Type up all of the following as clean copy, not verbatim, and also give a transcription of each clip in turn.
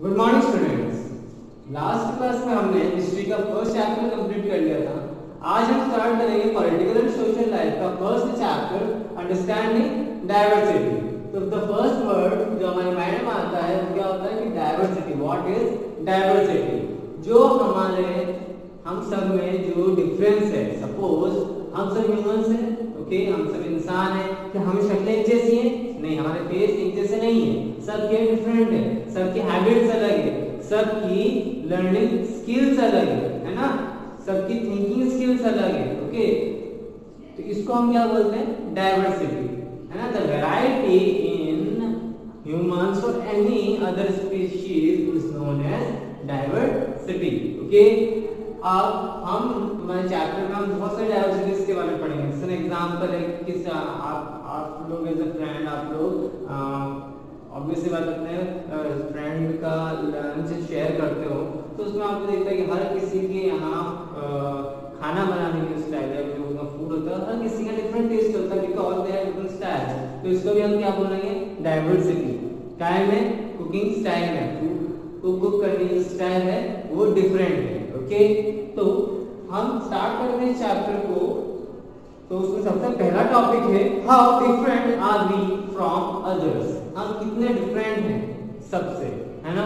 Good morning students. Last class में हमने history का फर्स्ट चैप्टर कंप्लीट कर लिया था। आज हम स्टार्ट करेंगे पॉलिटिकल एंड सोशल लाइफ का फर्स्ट चैप्टर, अंडरस्टैंडिंग डाइवर्सिटी। तो द फर्स्ट वर्ड जो हमारे माइंड में आता है वो क्या होता है कि डाइवर्सिटी। What is diversity? जो हम सब में जो डिफरेंस है। सपोज हम सब ह्यूमंस हैं, ओके, हम सब इंसान हैं। क्या हम शक्लें एक जैसी हैं? नहीं, हमारे फेस एक जैसे नहीं है, सबके डिफरेंट है, सबकी हैबिट्स अलग है, सबकी लर्निंग स्किल्स अलग है ना, सबकी थिंकिंग स्किल्स अलग है, ओके। तो इसको हम क्या बोलते हैं? डाइवर्सिटी, है ना। द वैरायटी इन ह्यूमंस और any other species is known as diversity, okay. अब हम हमारे चैप्टर में हम बहुत सारे डाइवर्सिटीज के बारे में पढ़ेंगे। जैसे एग्जांपल है किस आप लोग एज अ फ्रेंड आप लोग ऑब्वियसली बात करते हैं, फ्रेंड का लंच शेयर करते हो, तो उसमें आपको देखता है कि हर किसी के यहाँ खाना बनाने की स्टाइल है, जो उनका फूड होता है हर किसी का डिफरेंट टेस्ट होता है, because they have different style. तो इसको भी हम क्या बोलेंगे? डाइवर्सिटी। क्या में? कुकिंग स्टाइल में, फूड को कुक करने की स्टाइल है वो डिफरेंट है, ओके। तो हम स्टार्ट करते हैं चैप्टर को। तो उसमें सबसे पहला टॉपिक है how different are we from others. हम कितने डिफरेंट हैं सबसे, है ना।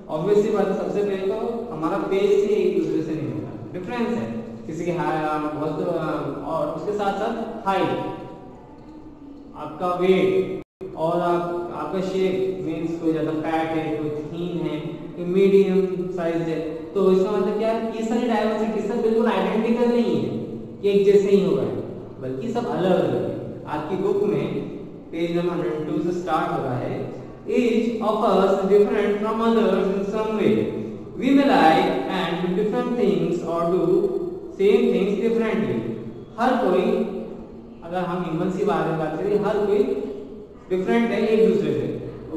ऑब्वियसली बात है, सबसे पहले तो हमारा फेस ही एक दूसरे से नहीं होता, डिफरेंस है। किसी की बहुत और उसके साथ साथ हाइट, आपका वेट और आपका शेप, मींस कोई ज्यादा फैट है, कोई थीन है, कोई मीडियम साइज है। तो इसका मतलब क्या है? ये सारी डाइवर्सिटी सब बिल्कुल आइडेंटिकल नहीं है कि एक जैसे ही होगा, बल्कि सब अलग अलग है। आपकी बुक में पेज नंबर 102 से स्टार्ट हो रहा है। Each of us different from others in some way. We may like and do different things or do same things differently. हर कोई, अगर हम ह्यूमंस की बारे में बात करें, हर कोई डिफरेंट है एक दूसरे से,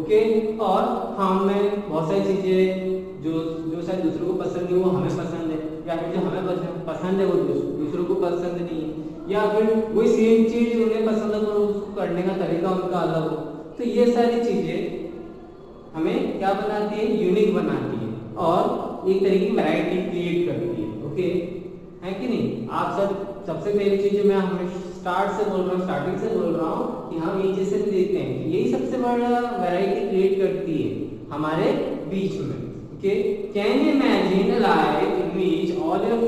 ओके। और हम में बहुत सारी चीजें जो शायद दूसरों को पसंद नहीं वो हमें पसंद है, या फिर जो हमें पसंद है वो दूसरों को पसंद नहीं है, या फिर वही सेम चीज उन्हें पसंद है तो उसको करने का तरीका उनका अलग हो। तो ये सारी चीजें हमें क्या बनाती है? यूनिक बनाती है और एक तरह की वैरायटी क्रिएट करती है, ओके, है कि नहीं। आप सबसे पहली चीज मैं हमें स्टार्टिंग से बोल रहा हूँ कि हम ये चीजें देखते हैं कि यही सबसे बड़ा वैरायटी क्रिएट करती है हमारे बीच में, okay. Can you imagine a life in which all your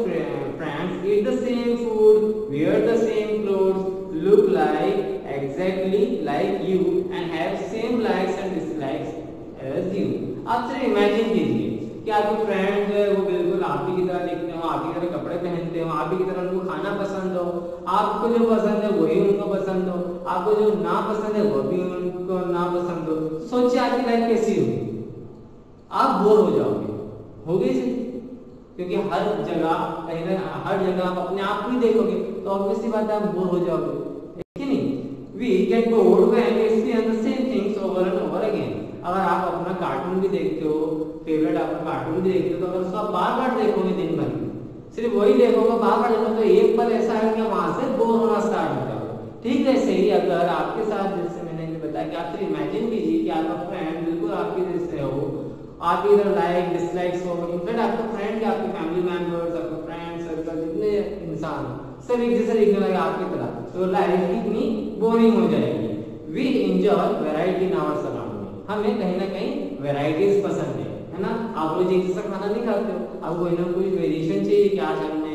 friends eat the same food, wear the same clothes, look like exactly like you and have same likes and dislikes as you। आप सिर्फ imagine कीजिए कि आपके friend जो है वो बिल्कुल आप ही की तरह दिखते हो, आप ही की तरह कपड़े पहनते हो, आप ही की तरह उनको खाना पसंद हो, आपको जो पसंद है वही उनको पसंद हो, आपको जो ना पसंद है वो भी उनको ना पसंद हो। सोचिए आपकी लाइफ कैसी होगी? आप बोर हो जाओगे, होगी जी, क्योंकि हर जगह आप अपने आप ही देखोगे, तो ऑब्वियसली बात है आप बोर हो जाओगे, है कि नहीं। We get bored when we experience the same things over and over again। अगर आप अपना कार्टून भी देखते हो, फेवरेट आपका कार्टून भी देखते हो, तो अगर उसको आप बार बार देखोगे, दिन भर सिर्फ वही देखोगे, बार बार देखोगे, तो एक पल ऐसा है कि वहां से बोर होना स्टार्ट हो जाओगे। ठीक है, सही। अगर आपके साथ, जैसे मैंने बताया कि आप सिर्फ इमेजिन कीजिए कि आपका फ्रेंड बिल्कुल आपके जैसे हो, आप इधर लाइक डिसलाइक्स हो, इनफैक्ट आपका फ्रेंड के आपके फैमिली मेंबर्स, आपके फ्रेंड्स सर्कल जितने इंसान सब एक जैसे दिखने लगे आपकी तरह, तो लाइफ कितनी बोरिंग हो जाएगी। We enjoy variety in our surrounding. हमें कहीं ना कहीं वैरायटीज पसंद है ना। आप रोज एक जैसा खाना नहीं खाते हो, आपको कोई ना कोई वेरिएशन चाहिए कि आज हमने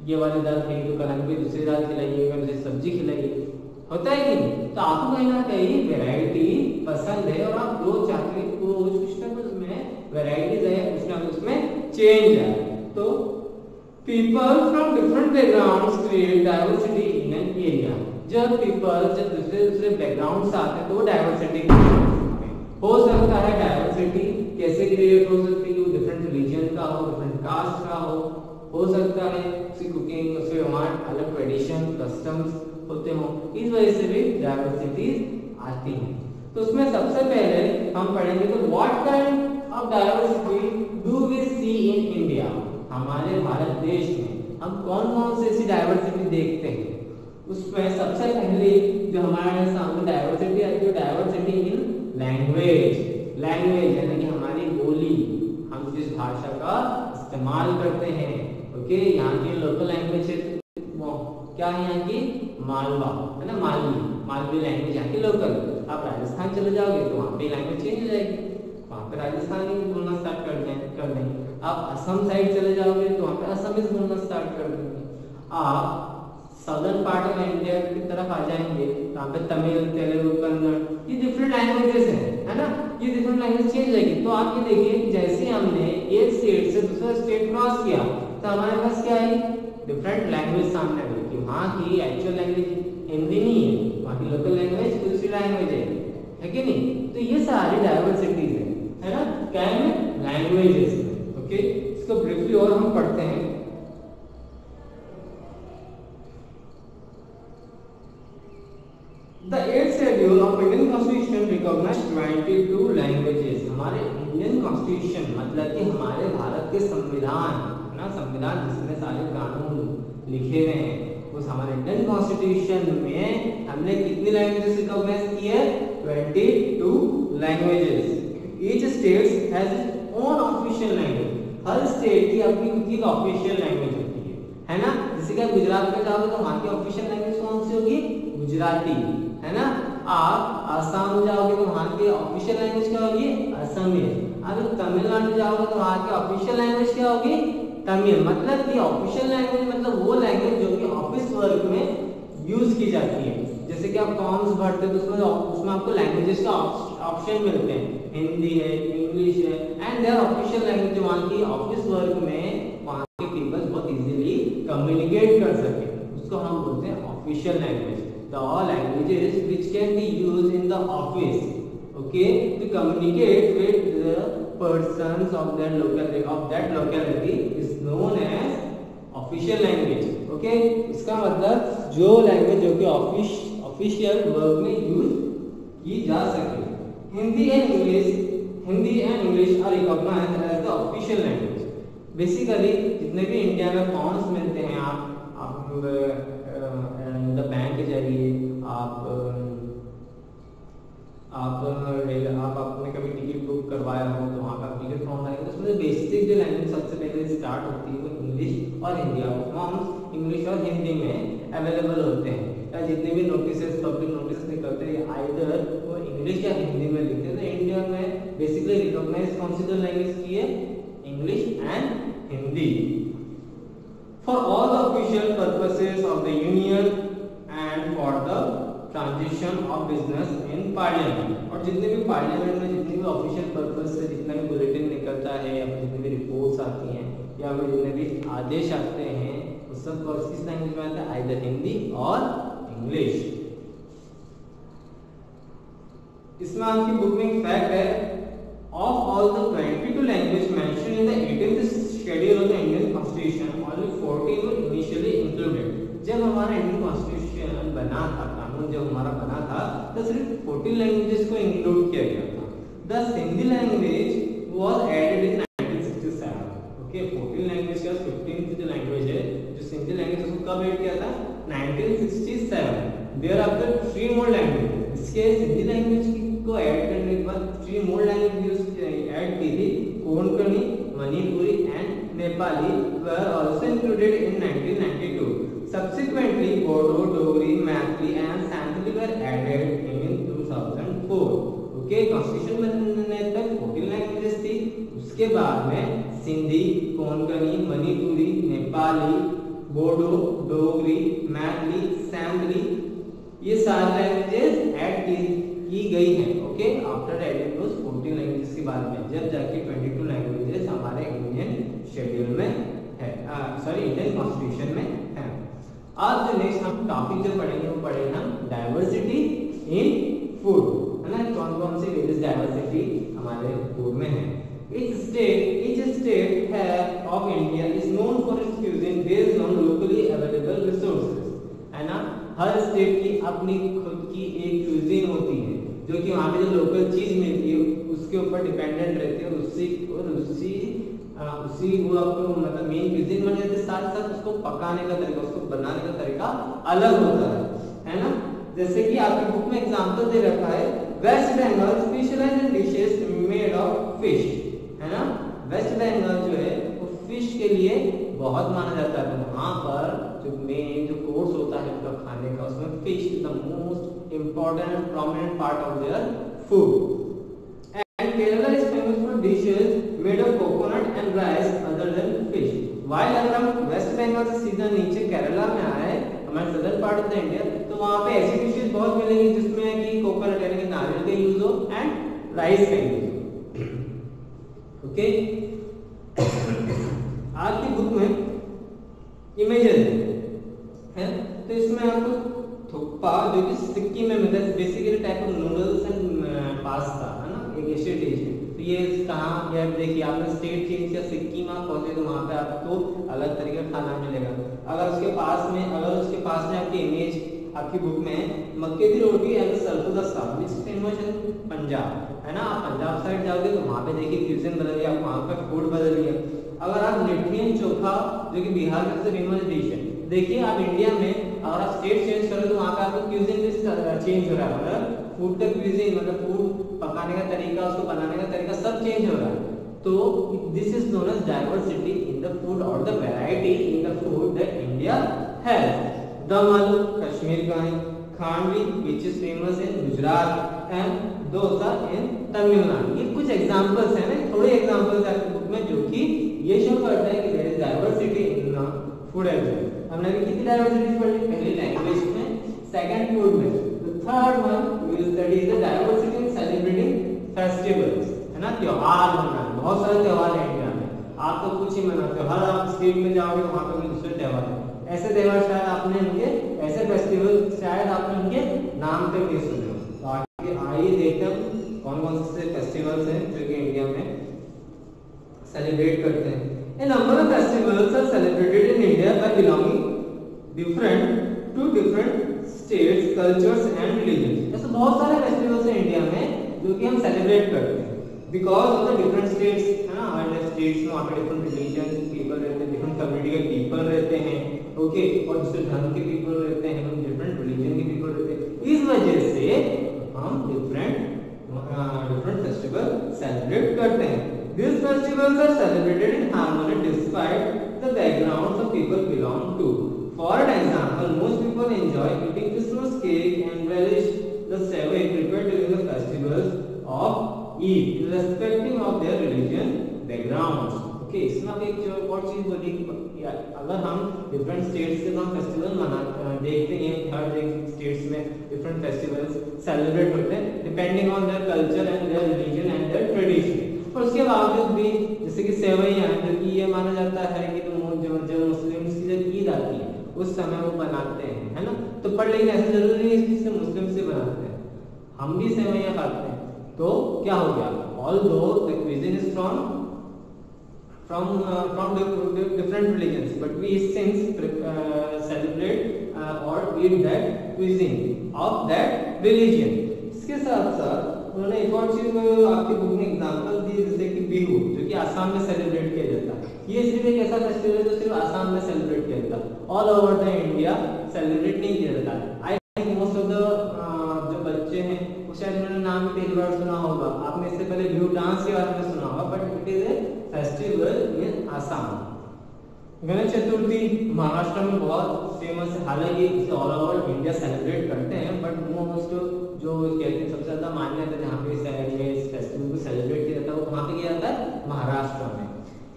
ये वाली दाल खाई तो कल हमें दूसरी दाल खिलाइए, कल दूसरी सब्जी खिलाइए, होता है कि नहीं। तो आपको कहीं ना कहीं वैरायटी पसंद है और आप रोज चाहते हैं कुछ ना कुछ में वैरायटीज है, कुछ ना कुछ में चेंज है। तो people from different backgrounds create diversity in an area. जब दूसरे बैकग्राउंड से आते हैं तो वो डाइवर्सिटी हो सकता है। डाइवर्सिटी कैसे क्रिएट हो सकती है? डिफरेंट रिलीजन का हो, डिफरेंट कास्ट का हो सकता है, उसकी कुकिंग, उसके हमारे अलग ट्रेडिशन कस्टम्स होते हो, इस वजह से भी डाइवर्सिटीज आती हैं। तो उसमें सबसे पहले हम पढ़ेंगे तो what kind of diversity do we see in India. हमारे भारत देश में हम कौन कौन से ऐसी डाइवर्सिटी देखते हैं। उसमें सबसे पहले जो हमारे सामने डाइवर्सिटी आती है, डाइवर्सिटी इन लैंग्वेज यानी कि हमारी बोली, हम जिस भाषा का इस्तेमाल करते हैं। ओके, यहाँ की लोकल लैंग्वेज है, क्या है यहाँ की मालवा, है ना, मालवी लैंग्वेज यहाँ की लोकल। आप राजस्थान चले जाओगे तो वहाँ पे लैंग्वेज चेंज हो जाएगी, वहाँ पे राजस्थानी बोलना स्टार्ट कर देंगे। आप असम साइड चले जाओगे तो वहाँ पे असमीज बोलना स्टार्ट कर देंगे। आप सदर्न पार्ट ऑफ इंडिया की तरफ आ जाएंगे तो यहाँ पे तमिल, तेलुगु, कन्नड़, ये डिफरेंट लैंग्वेजेस हैं, है ना, ये डिफरेंट लैंग्वेज चेंज रहेगी। तो आप ये देखिए, जैसे हमने एक स्टेट से दूसरा स्टेट क्रॉस किया तो हमारे पास क्या है, डिफरेंट लैंग्वेज सामने आ गई कि वहाँ की एक्चुअल लैंग्वेज हिंदी नहीं है, वहाँ की लोकल लैंग्वेज दूसरी लैंग्वेज है कि नहीं। तो ये सारी डाइवर्सिटीज है ना, क्या है, लैंग्वेजेस में। ओके, इसको ब्रीफली और हम पढ़ते हैं। The 8th schedule of Indian Constitution recognized 22 languages। हमारे इंडियन कॉन्स्टिट्यूशन मतलब कि हमारे भारत के संविधान, है ना, संविधान जिसमें सारे कानून लिखे हुए हैं, उस हमारे इंडियन कॉन्स्टिट्यूशन में हमने कितनी लैंग्वेजेस रिकॉग्नाइज की है, 22 languages. Each state has its own official language. Her state की अपनी खुद की ऑफिशियल लैंग्वेज होती है ना। जैसे कि गुजरात में जाओगे तो वहाँ की ऑफिशियल लैंग्वेज कौन सी होगी, गुजराती, है ना। आप आसाम जाओगे तो वहाँ की ऑफिशियल लैंग्वेज क्या होगी, असमिया। अगर तमिलनाडु जाओगे तो वहाँ की ऑफिशियल लैंग्वेज क्या होगी, तमिल। मतलब कि ऑफिशियल लैंग्वेज मतलब वो लैंग्वेज जो कि ऑफिस वर्क में यूज की जाती है। जैसे कि आप फॉर्म्स भरते हो तो उसमें आपको लैंग्वेजेस का ऑप्शन मिलते हैं, हिंदी है, इंग्लिश है, एंड देयर ऑफिशियल लैंग्वेज जो वहाँ की ऑफिस वर्क में वहाँ के पीपल बहुत इजीली कम्युनिकेट कर सके, उसको हम बोलते हैं official language. The all languages which can be used in the office, okay, to communicate with the persons of that locality is known as official language। okay, इसका मतलब जो लैंग्वेज जो कि ऑफिशियल वर्क में यूज की जा सके। Hindi and English are recognised as the official language. Basically जितने भी इंडिया में फॉर्म्स मिलते हैं, आप बैंक के जरिए आप आपने कभी टिकट बुक करवाया हो तो वहाँ का टिकट फॉर्म आएगा, उसमें बेसिक जो लैंग्वेज सबसे पहले स्टार्ट होती है वो इंग्लिश और हिंदी। आपको फॉर्म्स इंग्लिश और हिंदी में अवेलेबल होते हैं, या जितने भी नोटिसेस पब्लिक नोटिस निकलते हैं आइदर वो इंग्लिश या हिंदी में लिखते हैं। तो इंडिया में बेसिकली रिकॉग्नाइज कौन सी दो लैंग्वेज की है, English and Hindi. For all the official purposes of the union and for the transition of business in parliament। और जितने भी पार्लियामेंट में जितने भी ऑफिशियल पर्पस से जितना भी बुलेटिन निकलता है या फिर जितने भी रिपोर्ट्स आती हैं या फिर जितने भी आदेश आते हैं वो सब किस लैंग्वेज में आता है, आइदर हिंदी और इंग्लिश। इसमें आपकी बुक में फैक्ट है, of all the 22 languages mentioned in the 18th schedule of the Indian Constitution, only 14 were initially included। जब हमारा इंडियन कॉन्स्टिट्यूशन बना था, कानून जब हमारा बना था तो सिर्फ 14 लैंग्वेजेस को इंक्लूड किया गया था। The Sindhi language was added in 1967। Okay, 14 language के 15th जो लैंग्वेज है, जो सिंधी लैंग्वेज, उसको कब ऐड किया था, 1967। Thereafter 3 more languages, इसके सिंधी लैंग्वेज को ऐड करने के बाद 3 more languages ऐड की थी, Konkani, Manipuri and Nepali were also included in 1992। Subsequently Bodo, Dogri, Maithili and Santhali were added in 2004। Okay, constitution बनने तक 14 लैंग्वेजेस थी, उसके बाद में सिंधी, कोंकणी, मणिपुरी, नेपाली, बोडो, डोगरी, मैथिली, सैंथली, ये सारी लैंग्वेजेस ऐड की गई हैं। ओके, आफ्टर एडिंग दोस 14 लैंग्वेजेस के बाद में जब जाके 22 लैंग्वेजेस हमारे इंडियन शेड्यूल में है, इंडियन कॉन्स्टिट्यूशन में है। आज जो नेक्स्ट हम टॉपिक जो पढ़ेंगे वो पढ़ेंगे हम डाइवर्सिटी इन फूड, है ना। कौन कौन सी वेरियस डाइवर्सिटी हमारे फूड में है। Each state of India is known for its cuisine based on locally available resources, है ना। हर स्टेट की अपनी खुद की एक क्यूजीन होती है जो कि वहाँ पे जो लोकल चीज मिलती है उसके ऊपर डिपेंडेंट रहती है, उसी वो आपको मतलब मेन क्यूजीन बन जाती है, साथ साथ उसको पकाने का तरीका, उसको बनाने का तरीका अलग होता है ना। जैसे कि आपकी बुक में एग्जांपल दे रखा है, west Bengal specialised in dishes made of fish, Bengal जो है वो फिश के लिए बहुत माना जाता है। तो वहाँ पर जो मेन जो कोर्स होता है उनका खाने का, उसमें fish is the most important and prominent part of their food. And Kerala is famous for dishes made of coconut and rice other than fish. While अगर हम वेस्ट बंगाल से सीधा नीचे केरला में आए, हमारे southern part of the India, तो वहाँ पे ऐसी डिशेज बहुत मिलेंगी जिसमें कि कोकोनट यानी कि नारियल का यूज हो एंड राइस का यूज हो। ओके, आज की बुक में इमेजेस है, तो इसमें आपको थुक्पा जो कि सिक्किम में मिलता है, basically type of noodles and pasta है ना, एक एशियन डिश है। तो ये कहाँ, ये देखिए आपने स्टेट चेंज किया, सिक्किम आप पहुंचे तो वहाँ पे आपको अलग तरीके का खाना मिलेगा। अगर उसके पास में आपकी इमेज आपकी बुक में मक्के की रोटी एंड सरसों का साग विच फेमस इन पंजाब है ना। आप पंजाब साइड जाओगे तो वहाँ पे देखिए क्यूजिन बदल गया, वहाँ पे फूड बदल गया। अगर आप लिट्टी एंड चोखा जो कि बिहार का सबसे फेमस डिश है, देखिए आप इंडिया में अगर आप स्टेट चेंज करो तो वहाँ पे आपको क्यूजिन भी चेंज हो रहा है, मतलब फूड का क्यूजिन मतलब फूड पकाने का तरीका, उसको बनाने का तरीका सब चेंज हो रहा है। तो this is known as diversity in the food और the variety in the food that India has. Dum aloo Kashmir का है, khandvi which is famous in Gujarat and dosa in Tamil Nadu. ये कुछ एग्जांपल्स हैं ना, थोड़े एग्जांपल्स आपकी बुक में जो कि ये शो करता है कि there is diversity in food as well. हमने अभी कितनी डाइवर्सिटी पढ़ी, पहली लैंग्वेज में, सेकंड फूड में, third one we will study the diversity in celebrating festivals है ना, त्योहार मनाना। बहुत सारे त्योहार हैं इंडिया में, आप तो कुछ ही मनाते हो, हर आप स्टेट में जाओगे वहां पे दूसरे त्योहार हैं। ऐसे त्योहार शायद आपने उनके, ऐसे फेस्टिवल शायद आपने उनके नाम तक नहीं सुने हो। तो आगे आइए देखते हैं कौन कौन से फेस्टिवल्स हैं जो कि इंडिया में सेलिब्रेट करते हैं। A number of festivals are celebrated in India by belonging to different states, cultures and religions। ऐसे बहुत सारे फेस्टिवल्स हैं इंडिया में जो कि हम सेलिब्रेट करते हैं because of the different states है ना। हमारे स्टेट्स में वहाँ पे डिफरेंट रिलीजन पीपल रहते हैं, डिफरेंट कम्युनिटी के पीपल रहते हैं, ओके, और दूसरे धर्म के पीपल रहते हैं, डिफरेंट रिलीजन के पीपल रहते हैं। इस वजह से हम डिफरेंट फेस्टिवल सेलिब्रेट करते हैं। These festivals are celebrated in harmony despite the backgrounds of people belong to. For example, most people enjoy eating Christmas cake and relish the savory prepared during the festivals of Eid, irrespective of their religion backgrounds. Okay, इसमें आप एक जो और चीज बोली, अगर हम different states के हम फेस्टिवल देखते हैं, हर एक स्टेट्स में डिफरेंट फेस्टिवल्स सेलिब्रेट होते हैं depending on their culture and their religion and their tradition. और उसके बावजूद भी जैसे कि सेवइयां जो कि ये माना जाता है कि जब मुस्लिम्स की जब ईद आती है उस समय वो बनाते हैं है ना। तो पर लेकिन ऐसा जरूरी नहीं है कि मुस्लिम से बनाते हैं, हम भी सेवइयां खाते हैं। तो क्या हो गया, although the cuisine is from different religions, but we since celebrate or eat that cuisine of that religion। इसके साथ साथ उन्होंने एक और चीज आपकी बुक में एग्जांपल दी, जैसे कि बिहू जो कि आसाम में सेलिब्रेट किया जाता है। ये सिर्फ एक ऐसा फेस्टिवल है जो सिर्फ आसाम में सेलिब्रेट किया जाता है, all over the India celebrate नहीं किया जाता है। I think most of the जो बच्चे हैं वो शायद उन्होंने नाम पहली बार सुना होगा, आपने इससे पहले बिहू डांस के बारे में सुना होगा, but it is a festival in Assam. Ganesh Chaturthi Maharashtra में बहुत फेमस है, हालांकि इसे ऑल ओवर इंडिया सेलिब्रेट करते हैं, बट मोस्ट जो कहते हैं सबसे ज्यादा मान्यता जहाँ पे इस फेस्टिवल को सेलिब्रेट किया जाता है वो कहाँ पे किया जाता है, महाराष्ट्र में।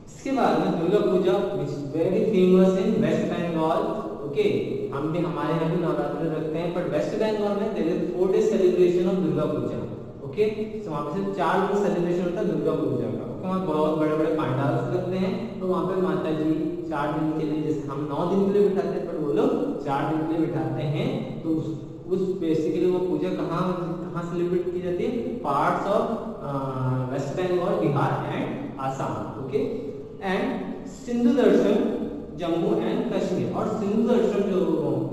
इसके बाद में Durga Puja which very famous in West Bengal. Okay, हम भी हमारे यहाँ भी नवरात्रि रखते हैं, बट वेस्ट बंगाल में there is 4 days celebration of Durga Puja. Okay, तो वहाँ पे 4 दिन सेलिब्रेशन होता है दुर्गा पूजा का। वहाँ बहुत बड़े बड़े पंडाल लगते हैं, तो वहाँ पे माता जी 4 दिन के लिए, जैसे हम 9 दिन के लिए बिठाते हैं पर वो लोग 4 दिन के लिए बिठाते हैं। तो उस बेसिकली वो पूजा कहाँ सेलिब्रेट की जाती है, parts of west Bengal, Bihar and Assam. Okay, and Sindhu Darshan Jammu and Kashmir, और सिंधु दर्शन जो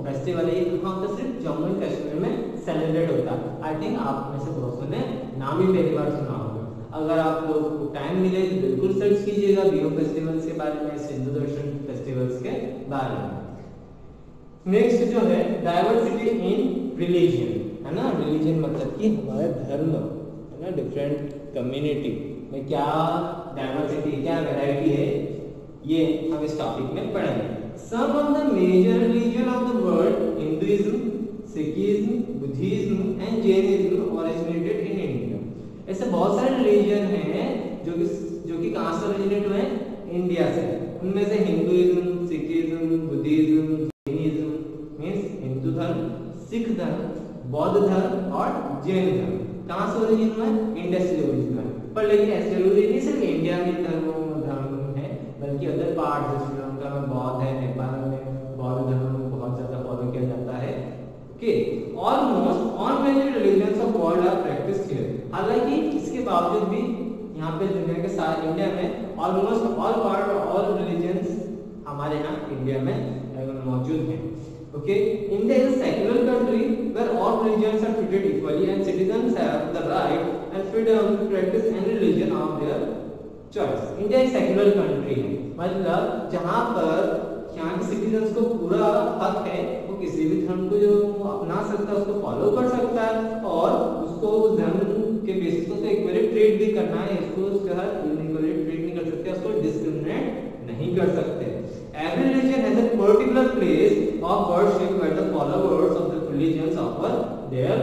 फेस्टिवल है ये कहाँ होता है, सिर्फ जम्मू एंड कश्मीर में सेलिब्रेट होता है। आई थिंक आप में से बहुत ने नाम ही पहली बार सुना होगा। अगर आप लोग को टाइम मिले तो बिल्कुल सर्च कीजिएगा बिहू फेस्टिवल्स के बारे में, सिंधु दर्शन फेस्टिवल्स के बारे में। नेक्स्ट जो है डाइवर्सिटी इन रिलीजन है ना, रिलीजन मतलब कि हमारे धर्म है ना, डिफरेंट कम्युनिटी में क्या डाइवर्सिटी, क्या वैरायटी है, ये हम इस टॉपिक में पढ़ेंगे। Some of the major religion of the world, Hinduism, Sikhism, Buddhism and Jainism originated in India. ऐसे बहुत सारे रिलीजन हैं जो कि कहाँ से ओरिजिनेट हुए? इंडिया से। उनमें से Hinduism, Sikhism, Buddhism, Jainism means Hindu धर्म, सिख धर्म, बौद्ध धर्म और जैन धर्म कहाँ से ओरिजिन हुआ? इंडिया से ओरिजिन हुआ। पर लेकिन ऐसे जरूरी नहीं सिर्फ इंडिया में धर्म है, बल्कि अदर पार्ट जैसे श्रीलंका में बौद्ध है, नेपाल में बौद्ध धर्म बहुत ज्यादा फॉलो किया जाता है। Okay, almost all major religions of world are practised here. हालांकि इसके बावजूद भी यहाँ पे दुनिया के सारे इंडिया में almost all part all religions हमारे यहाँ इंडिया में मौजूद हैं। Okay, India is a secular country where all religions are treated equally and citizens have the right and freedom to practise any religion of their choice. India एक secular country है, मतलब जहाँ पर यहाँ के सिटीजन्स को पूरा हक है, वो किसी भी धर्म को जो अपना सकता है, उसको फॉलो कर सकता है और उसको उस धर्म के बेसिस पर इक्वली ट्रीट भी करना है। इसको उसके हर इक्वली ट्रीट नहीं कर सकते, उसको डिस्क्रिमिनेट नहीं कर सकते। Every religion has a particular place of worship where the followers of the religions offer their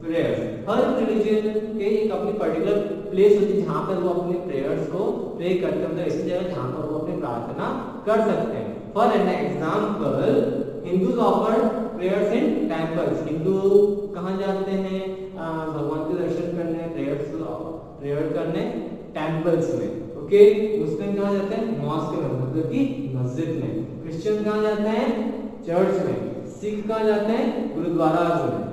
prayers. Her religion के एक अपनी पर्टिकुलर प्लेस होती है जहाँ पर वो अपने प्रेयर्स को प्रे करते हैं, मतलब ऐसी जगह जहाँ पर वो अपनी प्रार्थना कर सकते हैं। For an example, Hindus offer prayers in temples. Hindu कहाँ जाते हैं? भगवान के दर्शन करने, प्रेयर करने टेम्पल्स में। ओके, मुस्लिम कहाँ जाते हैं? मॉस्क में, मतलब कि मस्जिद में। क्रिश्चियन कहाँ जाते हैं? चर्च में। सिख कहाँ जाते हैं? गुरुद्वारा में।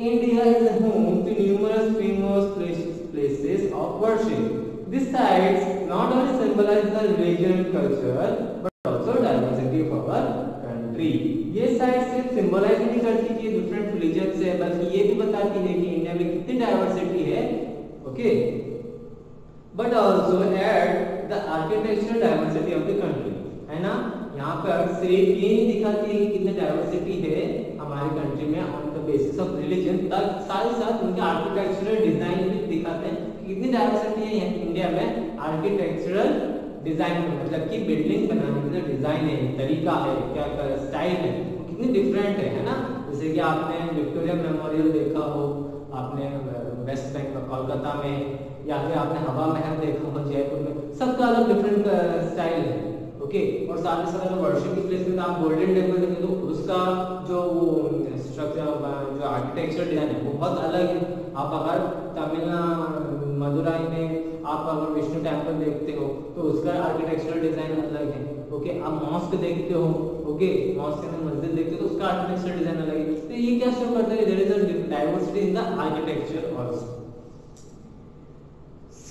India is home to numerous famous places of worship. These sites not only symbolize the religion and culture, but also diversity of our country. ये साइट सिर्फ सिंबलाइज नहीं करती कि डिफरेंट रिलीजन से, बल्कि ये भी बताती है कि इंडिया में कितनी डाइवर्सिटी है। Okay, but also add the architectural diversity of the country, है ना। यहाँ पर सिर्फ ये नहीं दिखाती है कि कितनी डाइवर्सिटी है हमारी कंट्री में on the basis of religion, साथ ही साथ उनके आर्किटेक्चरल डिजाइन भी दिखाते हैं कि कितनी डाइवर्सिटी है इंडिया में आर्किटेक्चरल डिजाइन में, मतलब कि बिल्डिंग बनाने का डिजाइन है, तरीका है, क्या स्टाइल है, कितनी डिफरेंट है ना। जैसे कि आपने विक्टोरिया मेमोरियल देखा हो, आपने वेस्ट बंगाल कोलकाता में, या फिर आपने हवा महल देखा हो जयपुर में, सबका अलग डिफरेंट स्टाइल है। ओके, और साथ ही साथ अगर वर्शिप की प्लेस में आप गोल्डन टेम्पल देखें तो उसका जो स्ट्रक्चर, जो आर्किटेक्चर डिजाइन है वो बहुत अलग है। आप अगर तमिलनाडु मदुराई में आप अगर विष्णु टेम्पल देखते हो तो उसका आर्किटेक्चरल डिजाइन अलग है। ओके, आप मॉस्क देखते हो, ओके, मॉस्क के अंदर मस्जिद देखते हो तो उसका आर्किटेक्चरल डिजाइन अलग है। तो ये क्या शो करता है? There is a diversity in the architecture also.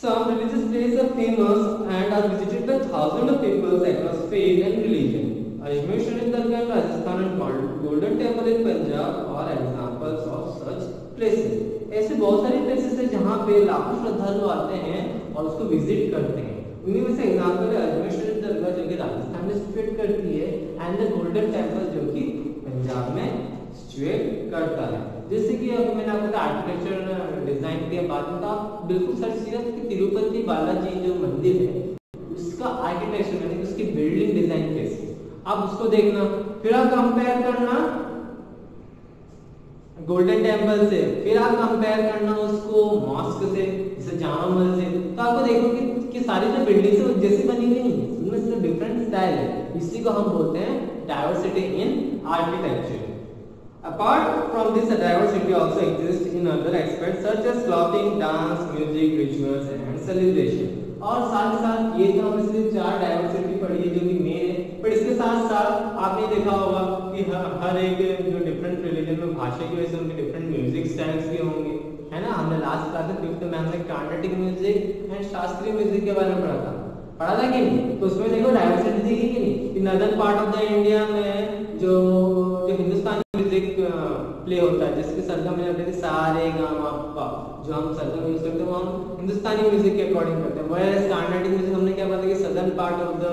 Some religious places are famous and are visited by thousands of people across faith and religion. Ajmer Sharif Dargah in Rajasthan and Golden Temple in Punjab are examples of such places. ऐसे बहुत सारे places हैं जहाँ पे लाखों श्रद्धालु आते हैं और उसको विजिट करते हैं। उन्हीं में से एग्जाम्पल है अजमेर शरीफ दरगाह जो कि राजस्थान में सिचुएट करती है, एंड द गोल्डन टेम्पल जो कि पंजाब में सिचुएट करता है। जैसे कि अभी मैंने आपको आर्किटेक्चर डिजाइन की बात में, तो आप बिल्कुल सर्च कीजिए कि तिरुपति बालाजी जो मंदिर है उसका आर्किटेक्चर यानी उसकी बिल्डिंग डिजाइन कैसी, आप उसको देखना, फिर आप कंपेयर करना गोल्डन टेम्पल से, फिर आप कंपेयर करना उसको मॉस्क से, जैसे जामा मस्जिद, तो आपको देखोगे कि सारी जो बिल्डिंग्स है जैसी बनी हुई नहीं है, उनमें सिर्फ डिफरेंट स्टाइल है। इसी को हम बोलते हैं diversity in architecture. Apart from this, diversity also exists in other aspects such as clothing, dance, music, rituals and celebration. और साथ ही साथ ये तो हमने सिर्फ 4 डाइवर्सिटी पढ़ी है जो कि मेन है, पर इसके साथ साथ आपने देखा होगा कि हर एक जो डिफरेंट रिलीजन में भाषा की वजह से उनके डिफरेंट म्यूजिक स्टाइल्स भी होंगे, है ना। हमने लास्ट क्लास में 5th में हमने कार्नेटिक म्यूजिक एंड शास्त्रीय म्यूजिक के बारे में पढ़ा था कि नहीं। तो उसमें देखो डाइवर्सिटी दिखी कि नहीं कि नदर पार्ट ऑफ द इंडिया में जो हिंदुस्तानी म्यूजिक प्ले होता है, जिसके सरगम में होते हैं सारे गामा पा, जो हम सरगम यूज करते हैं वो हम हिंदुस्तानी म्यूजिक के अकॉर्डिंग करते हैं। वह कार्नेटिक म्यूजिक हमने क्या पता कि southern part of the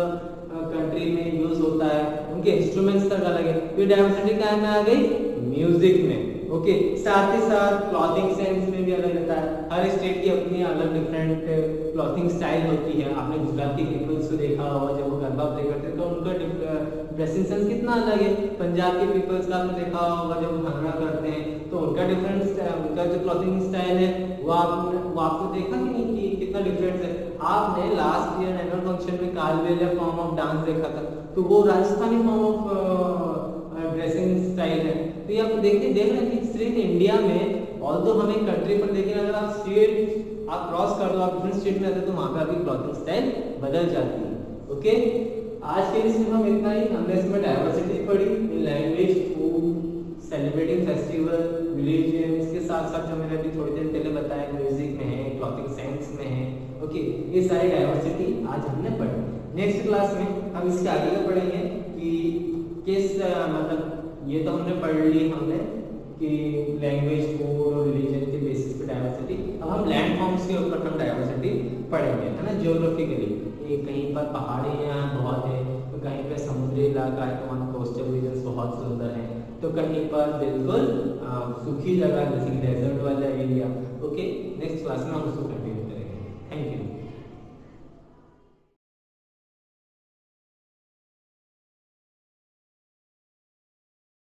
country में यूज होता है, उनके इंस्ट्रूमेंट्स तक अलग है। ये डाइवर्सिटी क्या में आ गई? म्यूजिक में। ओके, साथ ही साथ क्लॉथिंग सेंस में भी अलग रहता है। हर स्टेट की अपनी अलग डिफरेंट क्लॉथिंग स्टाइल होती है। आपने गुजरात के पीपल्स को देखा होगा, जब वो गरबा प्ले करते हैं तो उनका ड्रेसिंग सेंस कितना अलग है। पंजाब के पीपल्स का आपने देखा होगा, जब वो भंगड़ा करते हैं तो उनका डिफरेंट, उनका जो क्लॉथिंग स्टाइल है वो आपको देखा कि नहीं कि कितना डिफरेंस है। आपने लास्ट ईयर एनुअल फंक्शन में कालबेलिया फॉर्म ऑफ डांस देखा था, तो वो Rajasthani form of dressing style है। तो ये आप देख रहे हैं कि सिर्फ इंडिया में, ऑल्दो हम एक कंट्री पर, लेकिन अगर आप स्टेट आप क्रॉस कर दो, आप डिफरेंट स्टेट में आते तो वहाँ पे आपकी क्लॉथिंग स्टाइल बदल जाती है। ओके, आज के लिए सिर्फ हम इतना ही। हमने इसमें डाइवर्सिटी पढ़ी in language, food, celebrating festival, religion, इसके साथ साथ जो मैंने अभी थोड़ी देर पहले बताया म्यूजिक में है, क्लॉथिंग सेंस में है। ओके, ये सारी डाइवर्सिटी आज हमने पढ़ी। नेक्स्ट क्लास में हम इसके आगे का पढ़ेंगे कि किस मतलब ये तो हमने पढ़ ली हमने कि लैंग्वेज, फूड और रिलीजन के बेसिस पे डाइवर्सिटी। अब हम लैंड फॉर्म्स के ऊपर हम डाइवर्सिटी पढ़ेंगे, है ना, जियोग्राफिकली। ये कहीं पर पहाड़ियाँ बहुत है, तो कहीं पर समुद्री इलाका है, तो वहाँ कोस्टल रीजन्स बहुत सुंदर हैं, तो कहीं पर बिल्कुल सूखी जगह जैसे कि डेजर्ट वाला एरिया। ओके, नेक्स्ट क्लास में हम उसको कंटिन्यू करेंगे। Thank you.